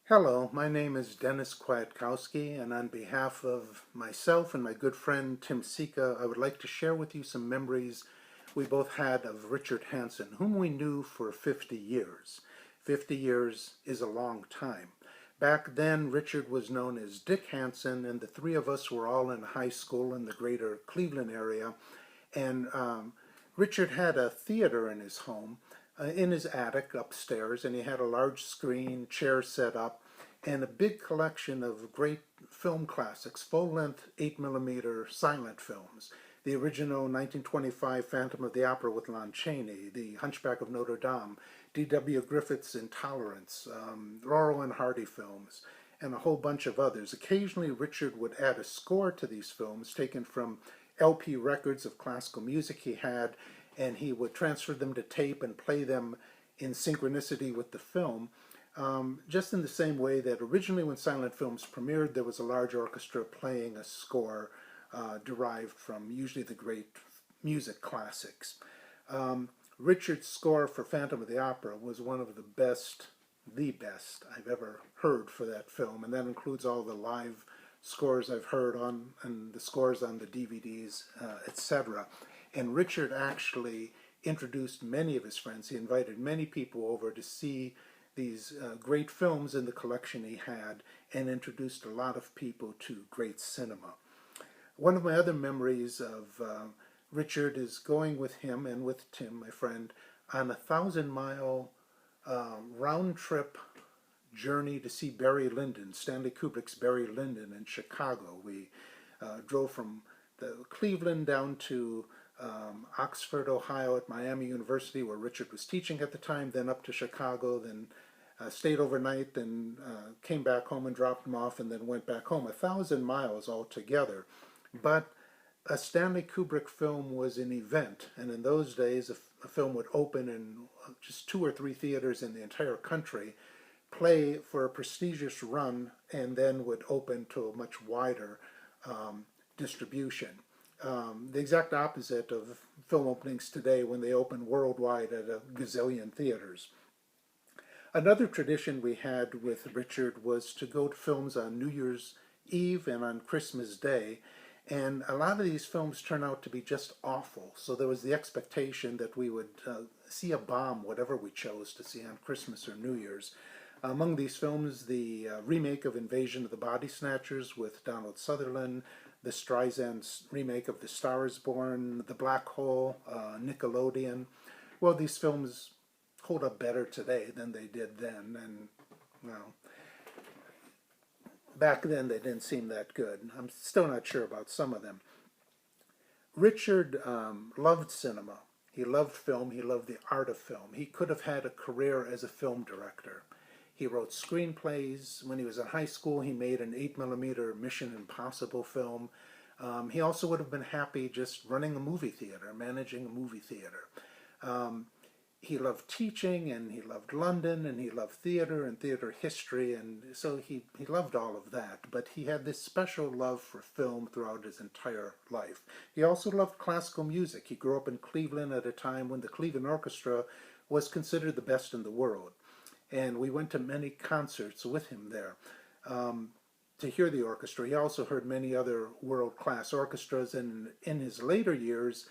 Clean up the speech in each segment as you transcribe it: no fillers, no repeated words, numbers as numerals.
Hello, my name is Dennis Kwiatkowski, and on behalf of myself and my good friend Tim Sika, I would like to share with you some memories we both had of Richard Hansen, whom we knew for 50 years. 50 years is a long time. Back then, Richard was known as Dick Hansen, and the three of us were all in high school in the greater Cleveland area. And Richard had a theater in his home, in his attic upstairs, and he had a large screen, chair set up, and a big collection of great film classics, full-length 8 millimeter silent films. The original 1925 Phantom of the Opera with Lon Chaney, The Hunchback of Notre Dame, D.W. Griffith's Intolerance, Laurel and Hardy films, and a whole bunch of others. Occasionally, Richard would add a score to these films taken from LP records of classical music he had, and he would transfer them to tape and play them in synchronicity with the film. Just in the same way that originally when silent films premiered, there was a large orchestra playing a score derived from usually the great music classics. Richard's score for Phantom of the Opera was one of the best I've ever heard for that film, and that includes all the live scores I've heard on and the scores on the DVDs, etc. And Richard actually introduced many of his friends. He invited many people over to see these great films in the collection he had, and introduced a lot of people to great cinema. One of my other memories of Richard is going with him and with Tim, my friend, on a 1,000-mile round trip journey to see Barry Lyndon, Stanley Kubrick's Barry Lyndon in Chicago. We drove from Cleveland down to Oxford, Ohio at Miami University, where Richard was teaching at the time, then up to Chicago, then stayed overnight, then came back home and dropped him off, and then went back home. 1,000 miles altogether. But a Stanley Kubrick film was an event, and in those days a film would open in just 2 or 3 theaters in the entire country, play for a prestigious run, and then would open to a much wider distribution. The exact opposite of film openings today when they open worldwide at a gazillion theaters. Another tradition we had with Richard was to go to films on New Year's Eve and on Christmas Day, and a lot of these films turn out to be just awful, so there was the expectation that we would see a bomb, whatever we chose to see on Christmas or New Year's. Among these films, the remake of Invasion of the Body Snatchers with Donald Sutherland, the Streisand remake of The Star is Born, The Black Hole, Nickelodeon. Well, these films hold up better today than they did then, and well, back then they didn't seem that good. I'm still not sure about some of them. Richard loved cinema. He loved film. He loved the art of film. He could have had a career as a film director. He wrote screenplays. When he was in high school, he made an 8 millimeter Mission Impossible film. He also would have been happy just running a movie theater, managing a movie theater. He loved teaching, and he loved London, and he loved theater and theater history, and so he loved all of that. But he had this special love for film throughout his entire life. He also loved classical music. He grew up in Cleveland at a time when the Cleveland Orchestra was considered the best in the world. And we went to many concerts with him there to hear the orchestra. He also heard many other world-class orchestras, and in his later years,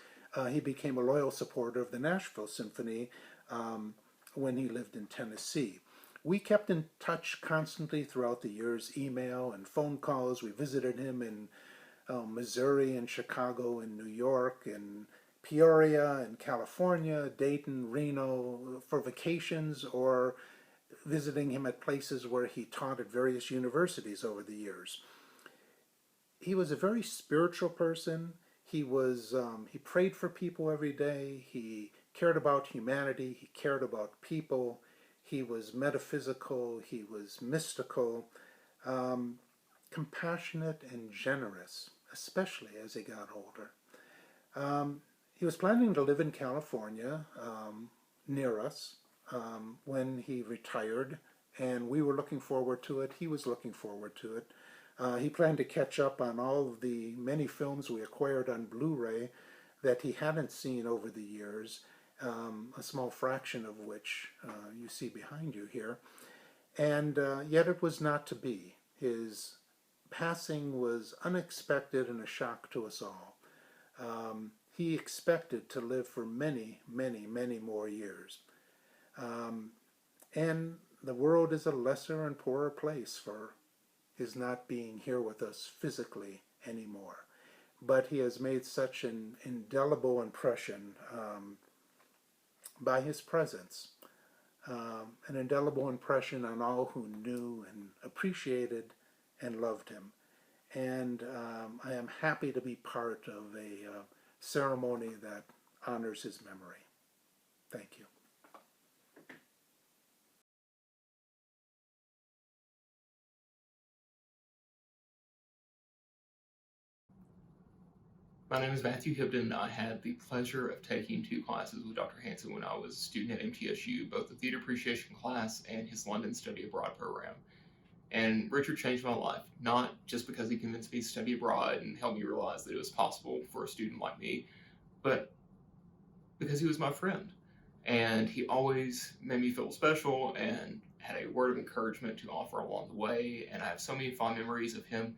he became a loyal supporter of the Nashville Symphony when he lived in Tennessee. We kept in touch constantly throughout the years, email and phone calls. We visited him in Missouri and Chicago and New York and Peoria and California, Dayton, Reno for vacations, or visiting him at places where he taught at various universities over the years. He was a very spiritual person. He prayed for people every day. He cared about humanity. He cared about people. He was metaphysical. He was mystical, compassionate and generous, especially as he got older. He was planning to live in California near us when he retired, and we were looking forward to it. He was looking forward to it. He planned to catch up on all of the many films we acquired on Blu-ray that he hadn't seen over the years, a small fraction of which you see behind you here. And yet it was not to be. His passing was unexpected and a shock to us all. He expected to live for many, many, many more years. Um, and the world is a lesser and poorer place for his not being here with us physically anymore. But he has made such an indelible impression by his presence, an indelible impression on all who knew and appreciated and loved him. And I am happy to be part of a ceremony that honors his memory. Thank you. My name is Matthew Hibbton. I had the pleasure of taking 2 classes with Dr. Hansen when I was a student at MTSU, both the theater appreciation class and his London study abroad program. And Richard changed my life, not just because he convinced me to study abroad and helped me realize that it was possible for a student like me, but because he was my friend. And he always made me feel special and had a word of encouragement to offer along the way. And I have so many fond memories of him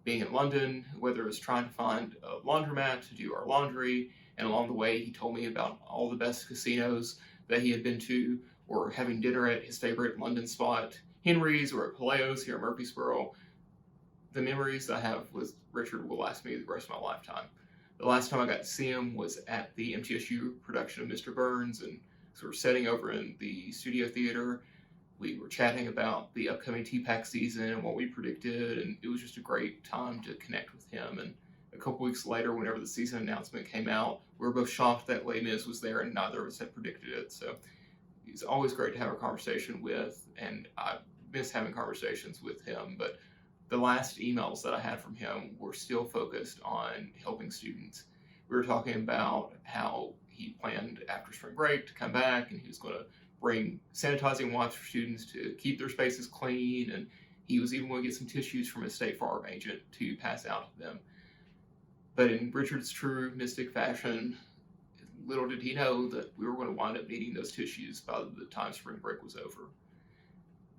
being in London, whether it was trying to find a laundromat to do our laundry, and along the way he told me about all the best casinos that he had been to, or having dinner at his favorite London spot, Henry's or at Palaio's here in Murfreesboro. The memories I have with Richard will last me the rest of my lifetime. The last time I got to see him was at the MTSU production of Mr. Burns, and so we were sitting over in the studio theater. We were chatting about the upcoming TPAC season and what we predicted, and it was just a great time to connect with him. And a couple weeks later, whenever the season announcement came out, we were both shocked that Les Mis was there and neither of us had predicted it. So he's always great to have a conversation with, and I miss having conversations with him. But the last emails that I had from him were still focused on helping students. We were talking about how he planned after spring break to come back, and he was going to bring sanitizing wipes for students to keep their spaces clean, and he was even going to get some tissues from his State Farm agent to pass out to them. But in Richard's true mystic fashion, little did he know that we were going to wind up needing those tissues by the time spring break was over.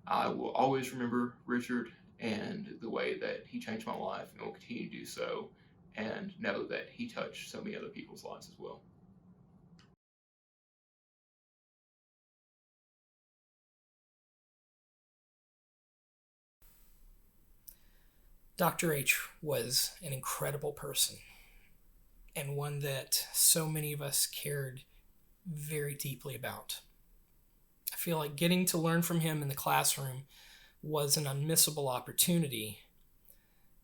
I will always remember Richard and the way that he changed my life, and will continue to do so, and know that he touched so many other people's lives as well. Dr. H was an incredible person, and one that so many of us cared very deeply about. I feel like getting to learn from him in the classroom was an unmissable opportunity,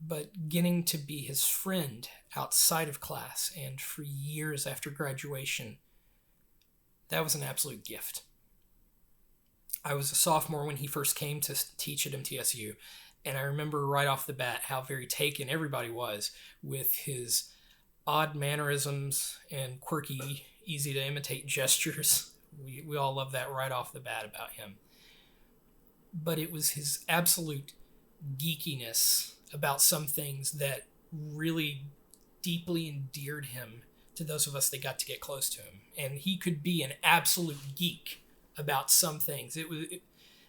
but getting to be his friend outside of class and for years after graduation, that was an absolute gift. I was a sophomore when he first came to teach at MTSU, and I remember right off the bat how very taken everybody was with his odd mannerisms and quirky, easy to imitate gestures. We all love that right off the bat about him. But it was his absolute geekiness about some things that really deeply endeared him to those of us that got to get close to him. And he could be an absolute geek about some things.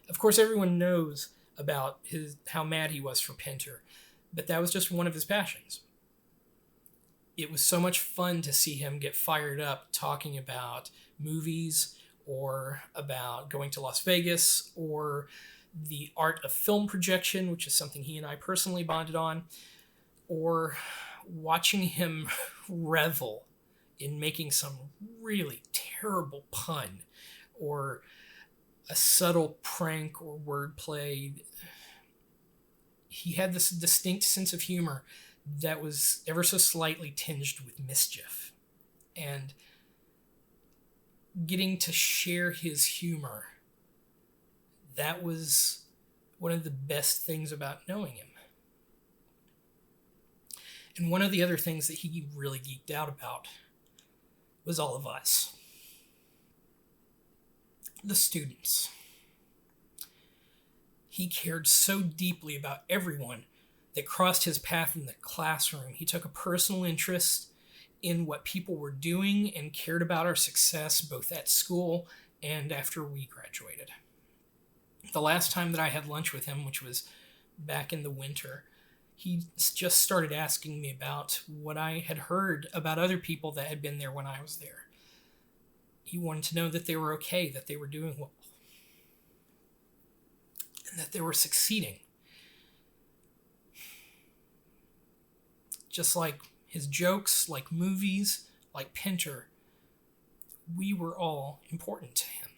Of course, everyone knows about how mad he was for Pinter, but that was just one of his passions. It was so much fun to see him get fired up talking about movies, or about going to Las Vegas, or the art of film projection, which is something he and I personally bonded on, or watching him revel in making some really terrible pun, or a subtle prank or wordplay. He had this distinct sense of humor that was ever so slightly tinged with mischief. And getting to share his humor, that was one of the best things about knowing him. And one of the other things that he really geeked out about was all of us, the students. He cared so deeply about everyone that crossed his path in the classroom. He took a personal interest in what people were doing and cared about our success both at school and after we graduated. The last time that I had lunch with him, which was back in the winter, he just started asking me about what I had heard about other people that had been there when I was there. He wanted to know that they were okay, that they were doing well, and that they were succeeding. Just like his jokes, like movies, like Pinter, we were all important to him.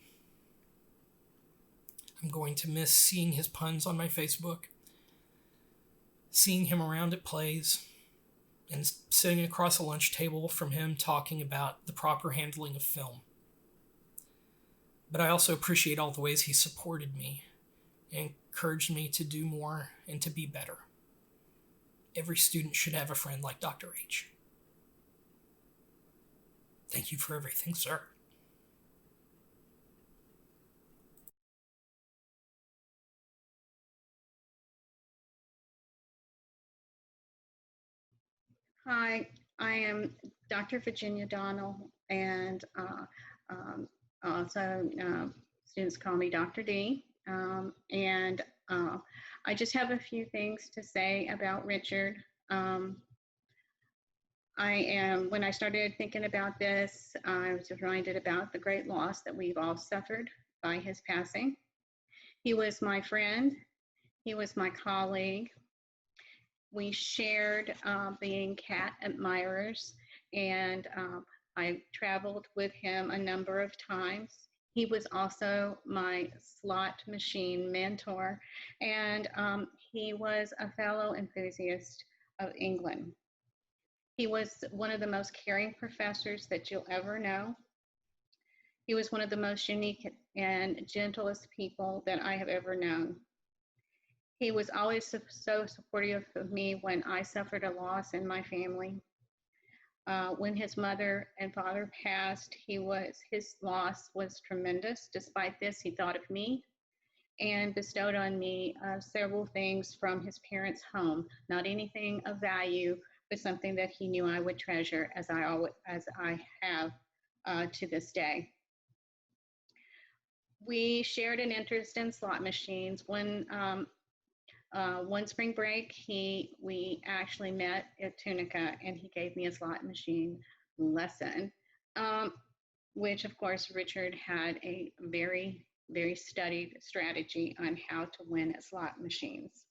I'm going to miss seeing his puns on my Facebook, seeing him around at plays, and sitting across a lunch table from him talking about the proper handling of film. But I also appreciate all the ways he supported me and encouraged me to do more and to be better. Every student should have a friend like Dr. H. Thank you for everything, sir. Hi, I am Dr. Virginia Donnell, and also students call me Dr. D. I just have a few things to say about Richard. When I started thinking about this, I was reminded about the great loss that we've all suffered by his passing. He was my friend. He was my colleague. We shared being cat admirers, and I traveled with him a number of times. He was also my slot machine mentor, and he was a fellow enthusiast of England. He was one of the most caring professors that you'll ever know. He was one of the most unique and gentlest people that I have ever known. He was always so supportive of me when I suffered a loss in my family. When his mother and father passed, his loss was tremendous. Despite this, he thought of me and bestowed on me several things from his parents' home. Not anything of value, but something that he knew I would treasure, as I have to this day. We shared an interest in slot machines. One spring break, we actually met at Tunica, and he gave me a slot machine lesson, which of course Richard had a very, very studied strategy on how to win at slot machines.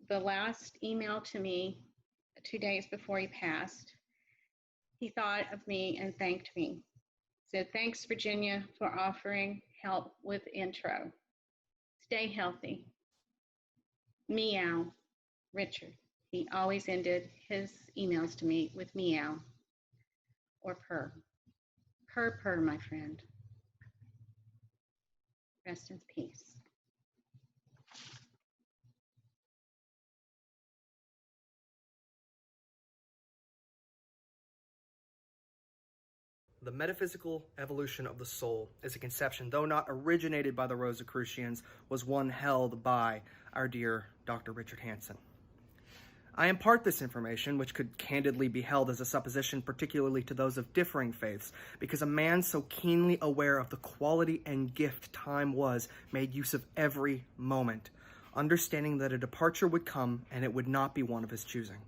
The last email to me 2 days before he passed, he thought of me and thanked me. Said, "Thanks, Virginia, for offering help with intro. Stay healthy. Meow, Richard." He always ended his emails to me with meow or purr. Purr, purr, my friend. Rest in peace. The metaphysical evolution of the soul is a conception, though not originated by the Rosicrucians, was one held by our dear Dr. Richard Hansen. I impart this information, which could candidly be held as a supposition, particularly to those of differing faiths, because a man so keenly aware of the quality and gift time was made use of every moment, understanding that a departure would come and it would not be one of his choosing.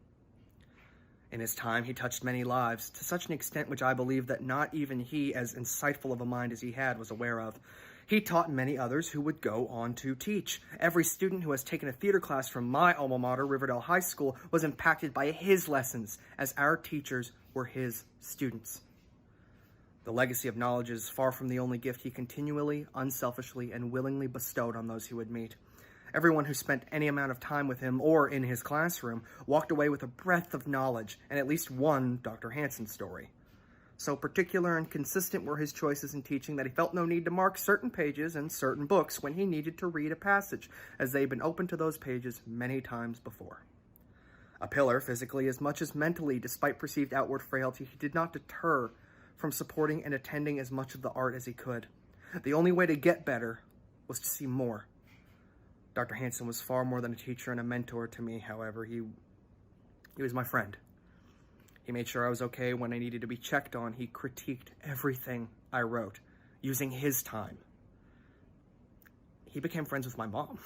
In his time, he touched many lives, to such an extent which I believe that not even he, as insightful of a mind as he had, was aware of. He taught many others who would go on to teach. Every student who has taken a theater class from my alma mater, Riverdale High School, was impacted by his lessons, as our teachers were his students. The legacy of knowledge is far from the only gift he continually, unselfishly, and willingly bestowed on those he would meet. Everyone who spent any amount of time with him or in his classroom walked away with a breadth of knowledge and at least one Dr. Hansen story. So particular and consistent were his choices in teaching that he felt no need to mark certain pages and certain books when he needed to read a passage, as they had been open to those pages many times before. A pillar, physically as much as mentally, despite perceived outward frailty, he did not deter from supporting and attending as much of the art as he could. The only way to get better was to see more. Dr. Hansen was far more than a teacher and a mentor to me, however. He was my friend. He made sure I was okay when I needed to be checked on. He critiqued everything I wrote, using his time. He became friends with my mom.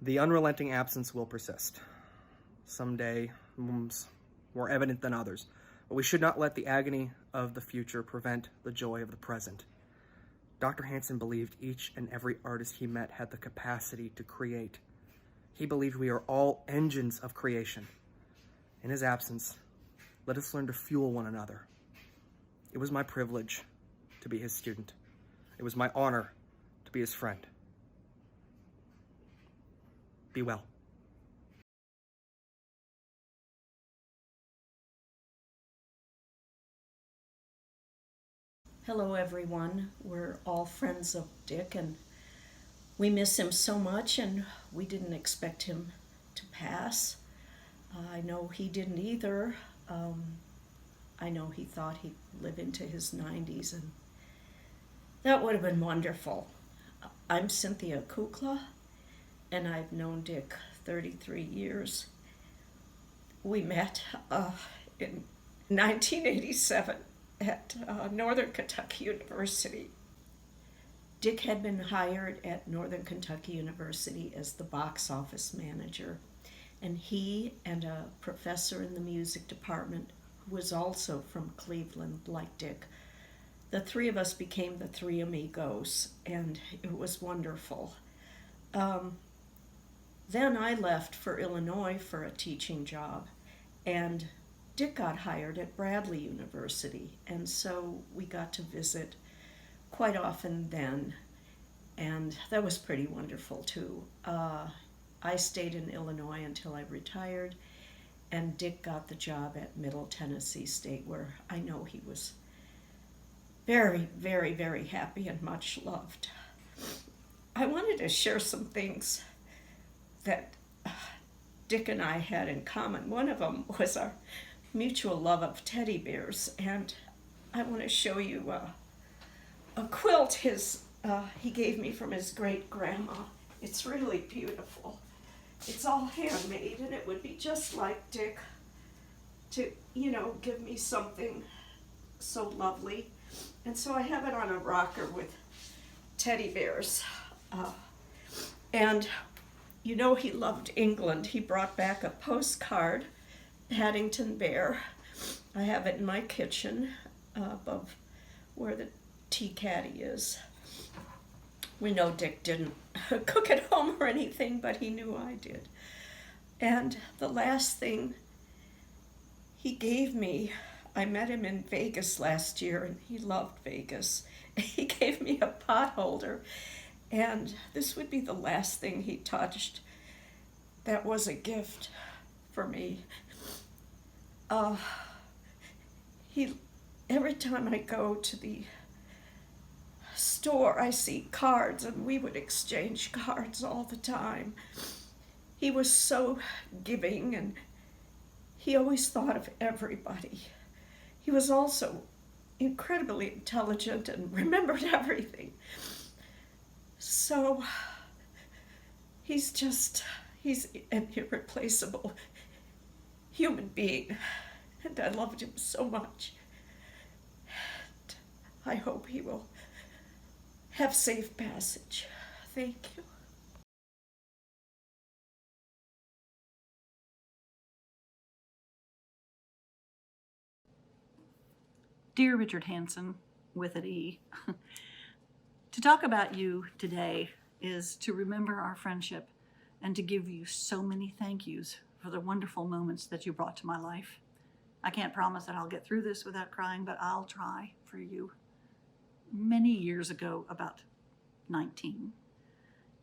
The unrelenting absence will persist. Some day, more evident than others, but we should not let the agony of the future prevent the joy of the present. Dr. Hansen believed each and every artist he met had the capacity to create. He believed we are all engines of creation. In his absence, let us learn to fuel one another. It was my privilege to be his student. It was my honor to be his friend. Be well. Hello, everyone. We're all friends of Dick, and we miss him so much, and we didn't expect him to pass. I know he didn't either. I know he thought he'd live into his 90s, and that would have been wonderful. I'm Cynthia Kukla, and I've known Dick 33 years. We met in 1987 at Northern Kentucky University. Dick had been hired at Northern Kentucky University as the box office manager, and he and a professor in the music department who was also from Cleveland, like Dick, the three of us became the Three Amigos, and it was wonderful. Then I left for Illinois for a teaching job, and Dick got hired at Bradley University, and so we got to visit quite often then, and that was pretty wonderful too. I stayed in Illinois until I retired, and Dick got the job at Middle Tennessee State, where I know he was very, very, very happy and much loved. I wanted to share some things that Dick and I had in common. One of them was our mutual love of teddy bears, and I want to show you a quilt he gave me from his great-grandma. It's really beautiful. It's all handmade, and it would be just like Dick to, give me something so lovely. And so I have it on a rocker with teddy bears. And he loved England. He brought back a postcard, Paddington Bear. I have it in my kitchen above where the tea caddy is. We know Dick didn't cook at home or anything, but he knew I did. And the last thing he gave me, I met him in Vegas last year, and he loved Vegas. He gave me a pot holder, and this would be the last thing he touched. That was a gift for me. Every time I go to the store, I see cards, and we would exchange cards all the time. He was so giving, and he always thought of everybody. He was also incredibly intelligent and remembered everything. So he's an irreplaceable human being, and I loved him so much. And I hope he will have safe passage. Thank you. Dear Richard Hansen, with an E, to talk about you today is to remember our friendship and to give you so many thank yous for the wonderful moments that you brought to my life. I can't promise that I'll get through this without crying, but I'll try for you. Many years ago, about 19,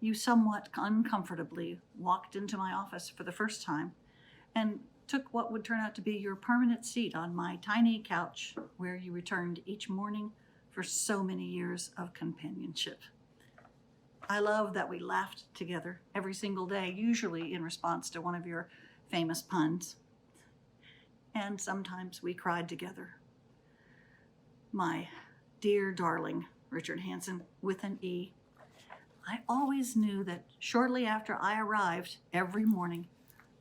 you somewhat uncomfortably walked into my office for the first time and took what would turn out to be your permanent seat on my tiny couch where you returned each morning for so many years of companionship. I love that we laughed together every single day, usually in response to one of your famous puns. And sometimes we cried together. My dear darling Richard Hansen, with an E, I always knew that shortly after I arrived every morning,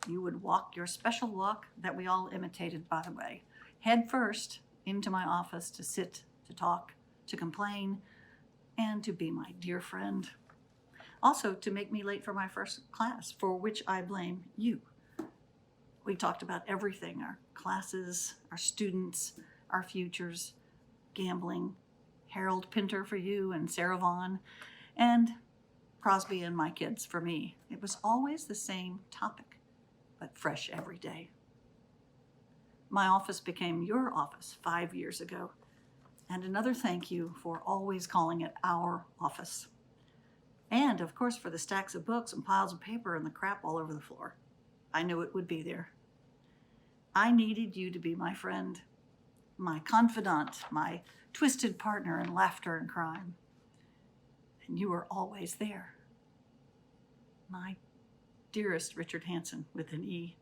You would walk your special walk that we all imitated, by the way, head first into my office to sit, to talk, to complain, and to be my dear friend. Also, to make me late for my first class, for which I blame you. We talked about everything, our classes, our students, our futures, gambling, Harold Pinter for you and Sarah Vaughn, and Crosby and my kids for me. It was always the same topic, but fresh every day. My office became your office 5 years ago, and another thank you for always calling it our office. And, of course, for the stacks of books and piles of paper and the crap all over the floor. I knew it would be there. I needed you to be my friend, my confidant, my twisted partner in laughter and crime. And you were always there. My dearest Richard Hansen with an E.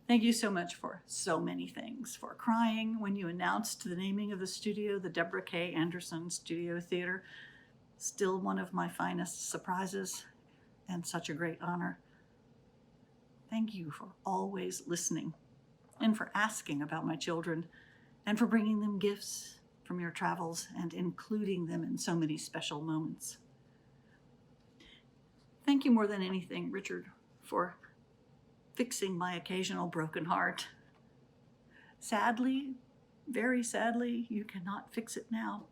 Thank you so much for so many things. For crying when you announced the naming of the studio, the Deborah K. Anderson Studio Theater. Still one of my finest surprises and such a great honor. Thank you for always listening and for asking about my children and for bringing them gifts from your travels and including them in so many special moments. Thank you more than anything, Richard, for fixing my occasional broken heart. Sadly, very sadly, you cannot fix it now.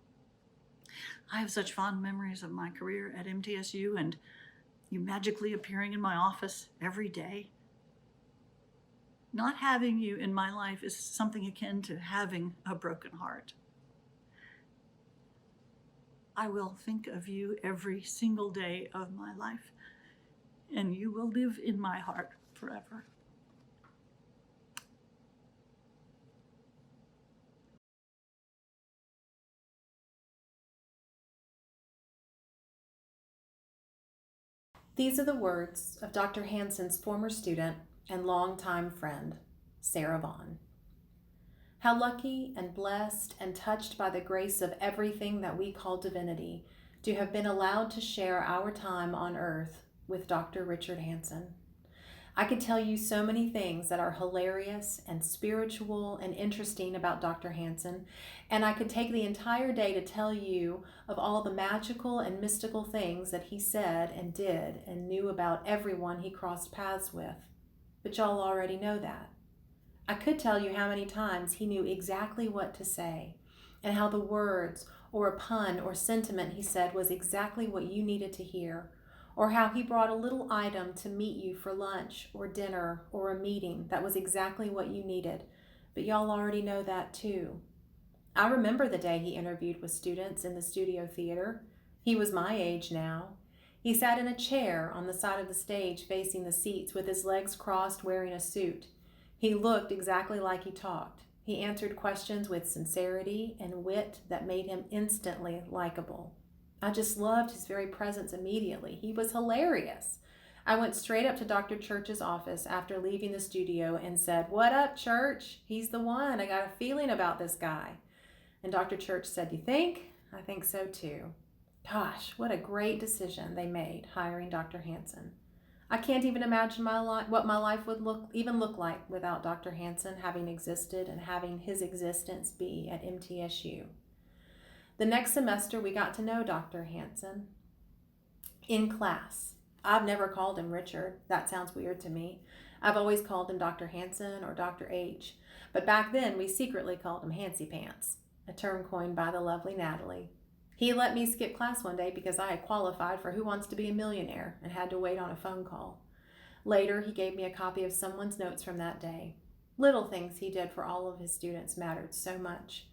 I have such fond memories of my career at MTSU and you magically appearing in my office every day. Not having you in my life is something akin to having a broken heart. I will think of you every single day of my life, and you will live in my heart forever. These are the words of Dr. Hansen's former student and longtime friend, Sarah Vaughn. How lucky and blessed and touched by the grace of everything that we call divinity to have been allowed to share our time on earth with Dr. Richard Hansen. I could tell you so many things that are hilarious and spiritual and interesting about Dr. Hansen, and I could take the entire day to tell you of all the magical and mystical things that he said and did and knew about everyone he crossed paths with. But y'all already know that. I could tell you how many times he knew exactly what to say, and how the words or a pun or sentiment he said was exactly what you needed to hear, or how he brought a little item to meet you for lunch or dinner or a meeting that was exactly what you needed, but y'all already know that too. I remember the day he interviewed with students in the studio theater. He was my age now. He sat in a chair on the side of the stage facing the seats with his legs crossed, wearing a suit. He looked exactly like he talked. He answered questions with sincerity and wit that made him instantly likable. I just loved his very presence immediately. He was hilarious. I went straight up to Dr. Church's office after leaving the studio and said, "What up, Church? He's the one. I got a feeling about this guy." And Dr. Church said, "You think?" "I think so too." Gosh, what a great decision they made hiring Dr. Hansen. I can't even imagine what my life would look like without Dr. Hansen having existed and having his existence be at MTSU. The next semester, we got to know Dr. Hansen in class. I've never called him Richard. That sounds weird to me. I've always called him Dr. Hansen or Dr. H. But back then, we secretly called him Hancy Pants, a term coined by the lovely Natalie. He let me skip class one day because I had qualified for Who Wants to Be a Millionaire and had to wait on a phone call. Later, he gave me a copy of someone's notes from that day. Little things he did for all of his students mattered so much.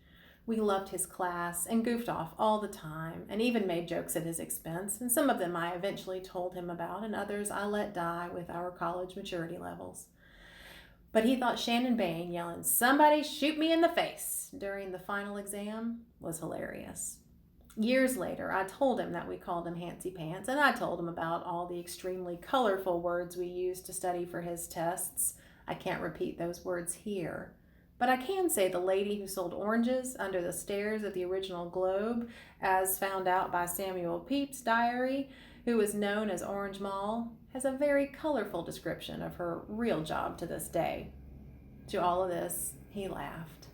We loved his class and goofed off all the time and even made jokes at his expense, and some of them I eventually told him about and others I let die with our college maturity levels. But he thought Shannon Bain yelling, "Somebody shoot me in the face," during the final exam was hilarious. Years later, I told him that we called him Hancy Pants, and I told him about all the extremely colorful words we used to study for his tests. I can't repeat those words here. But I can say the lady who sold oranges under the stairs of the original Globe, as found out by Samuel Pepys' diary, who was known as Orange Moll, has a very colorful description of her real job to this day. To all of this, he laughed.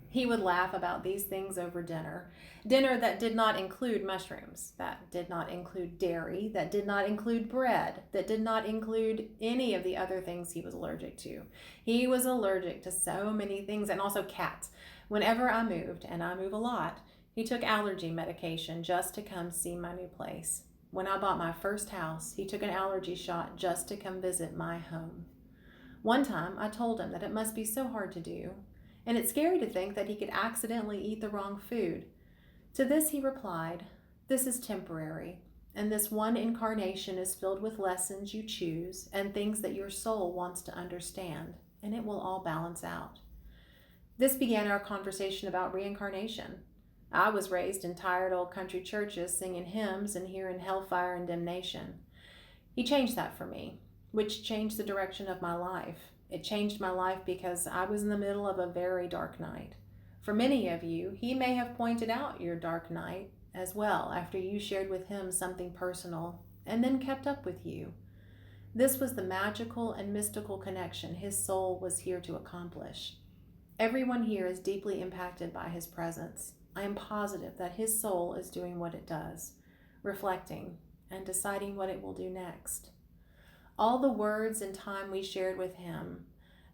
He would laugh about these things over dinner. Dinner that did not include mushrooms, that did not include dairy, that did not include bread, that did not include any of the other things he was allergic to. He was allergic to so many things, and also cats. Whenever I moved, and I move a lot, he took allergy medication just to come see my new place. When I bought my first house, he took an allergy shot just to come visit my home. One time, I told him that it must be so hard to do, and it's scary to think that he could accidentally eat the wrong food. To this he replied, "This is temporary, and this one incarnation is filled with lessons you choose and things that your soul wants to understand, and it will all balance out." This began our conversation about reincarnation. I was raised in tired old country churches singing hymns and hearing hellfire and damnation. He changed that for me, which changed the direction of my life. It changed my life because I was in the middle of a very dark night. For many of you, he may have pointed out your dark night as well after you shared with him something personal and then kept up with you. This was the magical and mystical connection his soul was here to accomplish. Everyone here is deeply impacted by his presence. I am positive that his soul is doing what it does, reflecting and deciding what it will do next. All the words and time we shared with him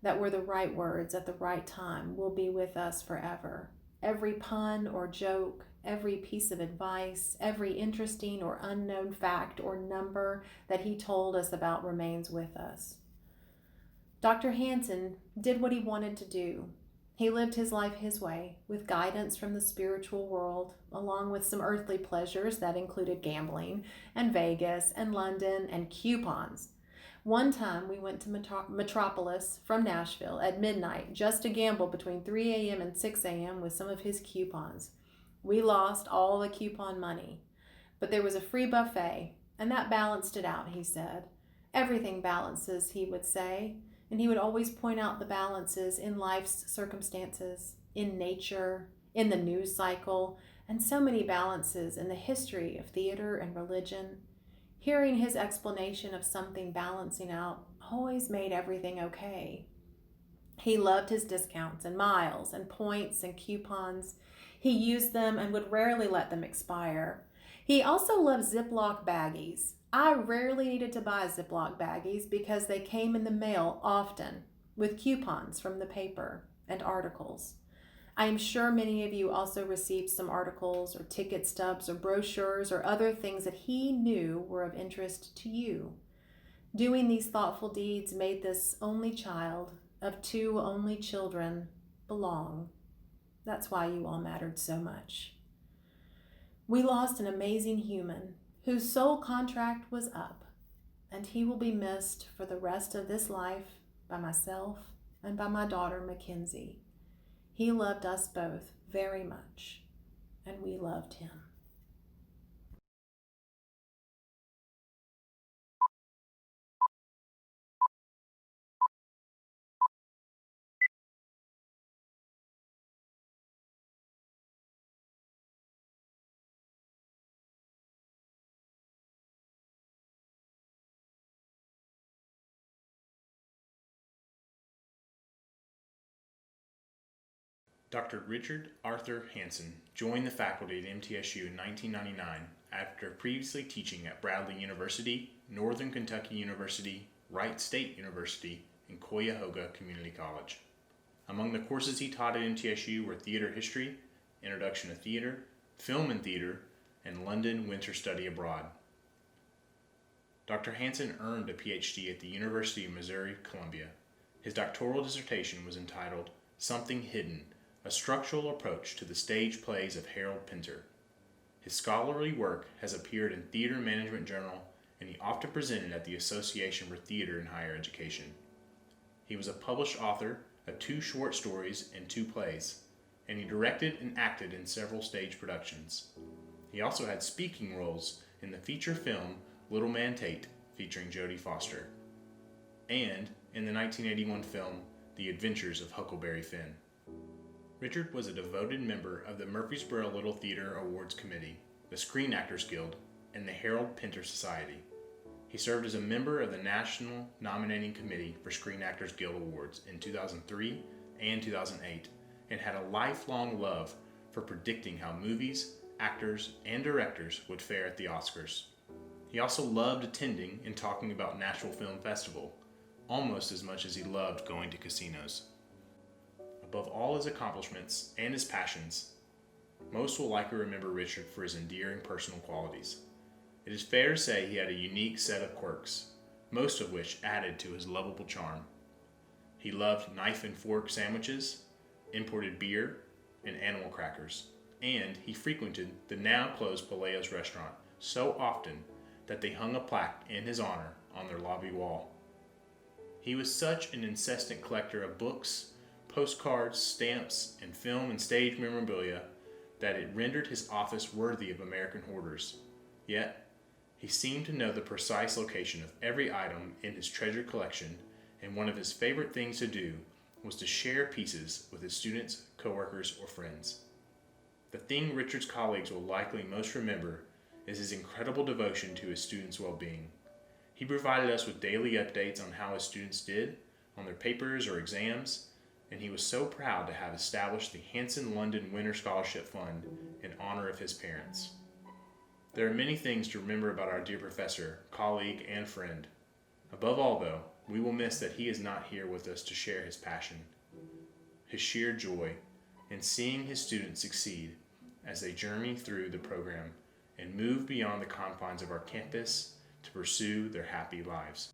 that were the right words at the right time will be with us forever. Every pun or joke, every piece of advice, every interesting or unknown fact or number that he told us about remains with us. Dr. Hansen did what he wanted to do. He lived his life his way, with guidance from the spiritual world, along with some earthly pleasures that included gambling and Vegas and London and coupons. One time we went to Metropolis from Nashville at midnight just to gamble between 3 a.m. and 6 a.m. with some of his coupons. We lost all the coupon money, but there was a free buffet, and that balanced it out, he said. Everything balances, he would say, and he would always point out the balances in life's circumstances, in nature, in the news cycle, and so many balances in the history of theater and religion. Hearing his explanation of something balancing out always made everything okay. He loved his discounts and miles and points and coupons. He used them and would rarely let them expire. He also loved Ziploc baggies. I rarely needed to buy Ziploc baggies because they came in the mail often with coupons from the paper and articles. I am sure many of you also received some articles or ticket stubs or brochures or other things that he knew were of interest to you. Doing these thoughtful deeds made this only child of two only children belong. That's why you all mattered so much. We lost an amazing human whose soul contract was up, and he will be missed for the rest of this life by myself and by my daughter, Mackenzie. He loved us both very much, and we loved him. Dr. Richard Arthur Hansen joined the faculty at MTSU in 1999 after previously teaching at Bradley University, Northern Kentucky University, Wright State University, and Cuyahoga Community College. Among the courses he taught at MTSU were theater history, introduction to theater, film and theater, and London winter study abroad. Dr. Hansen earned a PhD at the University of Missouri-Columbia. His doctoral dissertation was entitled Something Hidden, a structural approach to the stage plays of Harold Pinter. His scholarly work has appeared in Theater Management Journal, and he often presented at the Association for Theater in Higher Education. He was a published author of 2 short stories and 2 plays, and he directed and acted in several stage productions. He also had speaking roles in the feature film Little Man Tate, featuring Jodie Foster, and in the 1981 film The Adventures of Huckleberry Finn. Richard was a devoted member of the Murfreesboro Little Theater Awards Committee, the Screen Actors Guild, and the Harold Pinter Society. He served as a member of the National Nominating Committee for Screen Actors Guild Awards in 2003 and 2008, and had a lifelong love for predicting how movies, actors, and directors would fare at the Oscars. He also loved attending and talking about Nashville Film Festival, almost as much as he loved going to casinos. Above all his accomplishments and his passions, most will likely remember Richard for his endearing personal qualities. It is fair to say he had a unique set of quirks, most of which added to his lovable charm. He loved knife and fork sandwiches, imported beer, and animal crackers, and he frequented the now closed Palaio's restaurant so often that they hung a plaque in his honor on their lobby wall. He was such an incessant collector of books, postcards, stamps, and film and stage memorabilia that it rendered his office worthy of American hoarders. Yet, he seemed to know the precise location of every item in his treasured collection, and one of his favorite things to do was to share pieces with his students, coworkers, or friends. The thing Richard's colleagues will likely most remember is his incredible devotion to his students' well-being. He provided us with daily updates on how his students did on their papers or exams, and he was so proud to have established the Hansen London Winter Scholarship Fund in honor of his parents. There are many things to remember about our dear professor, colleague, and friend. Above all, though, we will miss that he is not here with us to share his passion, his sheer joy in seeing his students succeed as they journey through the program and move beyond the confines of our campus to pursue their happy lives.